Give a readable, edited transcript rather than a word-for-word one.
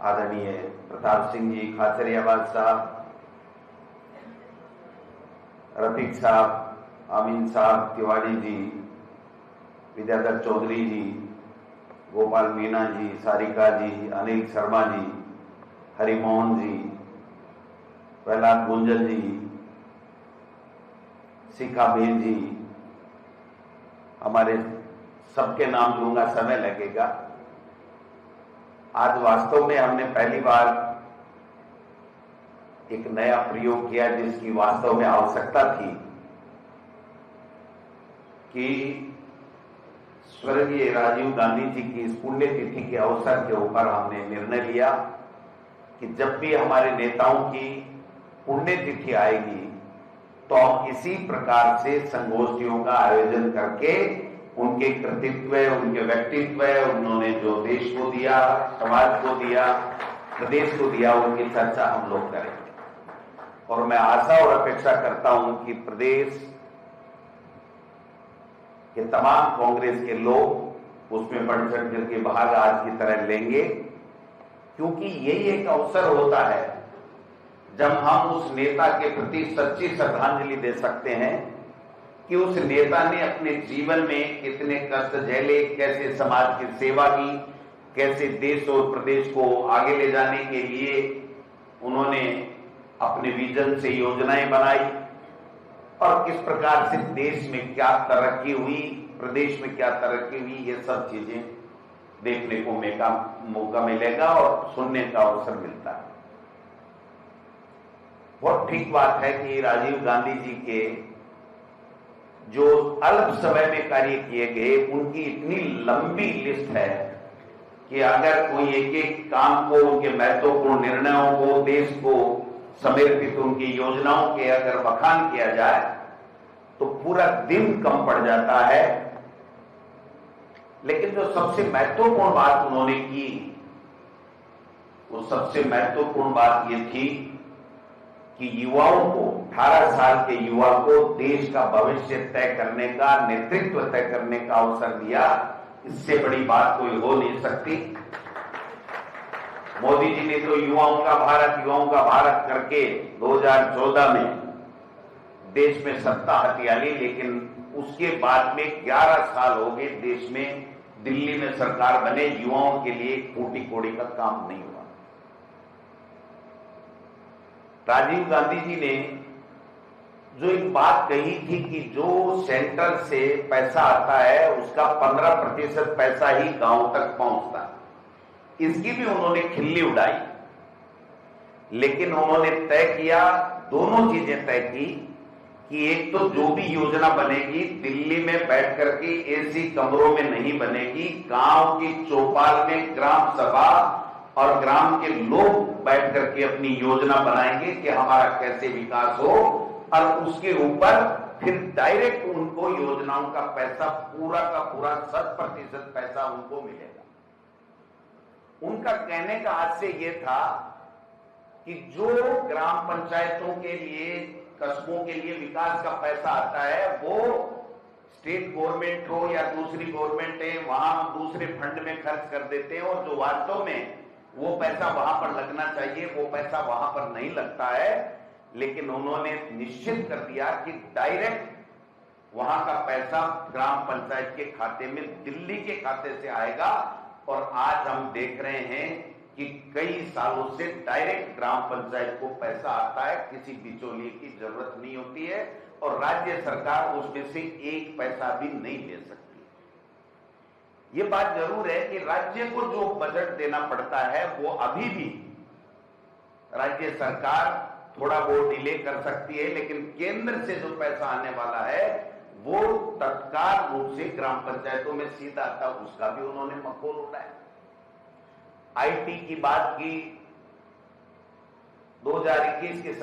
आदरणीय प्रताप सिंह जी खाचरियावाद साहब, रफीक साहब, अमीन साहब, तिवारी जी, विद्याधर चौधरी जी, गोपाल मीना जी, सारिका जी, अनिल शर्मा जी, हरिमोहन जी, प्रहलाद गुंजन जी, शिखा बेन जी, हमारे सबके नाम लूंगा, समय लगेगा। आज वास्तव में हमने पहली बार एक नया प्रयोग किया जिसकी वास्तव में आवश्यकता थी कि स्वर्गीय राजीव गांधी जी की इस पुण्यतिथि के अवसर के ऊपर हमने निर्णय लिया कि जब भी हमारे नेताओं की पुण्यतिथि आएगी तो हम इसी प्रकार से संगोष्ठियों का आयोजन करके उनके कृतित्व, उनके व्यक्तित्व, उन्होंने जो देश को दिया, समाज को दिया, प्रदेश को दिया, उनकी चर्चा हम लोग करेंगे। और मैं आशा और अपेक्षा करता हूं कि प्रदेश के तमाम कांग्रेस के लोग उसमें बढ़ चढ़ करके भाग आज की तरह लेंगे, क्योंकि यही एक अवसर होता है जब हम उस नेता के प्रति सच्ची श्रद्धांजलि दे सकते हैं कि उस नेता ने अपने जीवन में कितने कष्ट झेले, कैसे समाज की सेवा की, कैसे देश और प्रदेश को आगे ले जाने के लिए उन्होंने अपने विजन से योजनाएं बनाई और किस प्रकार से देश में क्या तरक्की हुई, प्रदेश में क्या तरक्की हुई, ये सब चीजें देखने को मौका मिलेगा और सुनने का अवसर मिलता है। बहुत ठीक बात है कि राजीव गांधी जी के जो अल्प समय में कार्य किए गए उनकी इतनी लंबी लिस्ट है कि अगर कोई एक एक काम को, उनके महत्वपूर्ण निर्णयों को, देश को समर्पित उनकी योजनाओं के अगर बखान किया जाए तो पूरा दिन कम पड़ जाता है। लेकिन जो सबसे महत्वपूर्ण बात उन्होंने की, वो सबसे महत्वपूर्ण बात ये थी कि युवाओं को, 18 साल के युवा को देश का भविष्य तय करने का, नेतृत्व तय करने का अवसर दिया। इससे बड़ी बात कोई हो नहीं सकती। मोदी जी ने तो युवाओं का भारत करके 2014 में देश में सत्ता हथिया ली, लेकिन उसके बाद में 11 साल हो गए देश में, दिल्ली में सरकार बने, युवाओं के लिए कोटि कोड़ी का काम नहीं हुआ। राजीव गांधी जी ने जो एक बात कही थी कि जो सेंटर से पैसा आता है उसका 15% पैसा ही गांव तक पहुंचता है, इसकी भी उन्होंने खिल्ली उड़ाई। लेकिन उन्होंने तय किया, दोनों चीजें तय की कि एक तो जो भी योजना बनेगी दिल्ली में बैठ करके एसी कमरों में नहीं बनेगी, गांव की चौपाल में ग्राम सभा और ग्राम के लोग बैठ करके अपनी योजना बनाएंगे कि हमारा कैसे विकास हो, और उसके ऊपर फिर डायरेक्ट उनको योजनाओं का पैसा, पूरा का पूरा 100% पैसा उनको मिलेगा। उनका कहने का आज से यह था कि जो ग्राम पंचायतों के लिए, कस्बों के लिए विकास का पैसा आता है वो स्टेट गवर्नमेंट हो या दूसरी गवर्नमेंट है, वहां दूसरे फंड में खर्च कर देते हैं, और जो वास्तव में वो पैसा वहां पर लगना चाहिए वो पैसा वहां पर नहीं लगता है। लेकिन उन्होंने निश्चित कर दिया कि डायरेक्ट वहां का पैसा ग्राम पंचायत के खाते में, दिल्ली के खाते से आएगा। और आज हम देख रहे हैं कि कई सालों से डायरेक्ट ग्राम पंचायत को पैसा आता है, किसी बिचौलिए की जरूरत नहीं होती है, और राज्य सरकार उसमें से एक पैसा भी नहीं ले सकती। ये बात जरूर है कि राज्य को जो बजट देना पड़ता है वो अभी भी राज्य सरकार थोड़ा वो डिले कर सकती है, लेकिन केंद्र से जो पैसा आने वाला है वो तत्काल रूप से ग्राम पंचायतों में सीधा आता, उसका भी उन्होंने मखौल उठाया। आईटी की बात की, 2021 के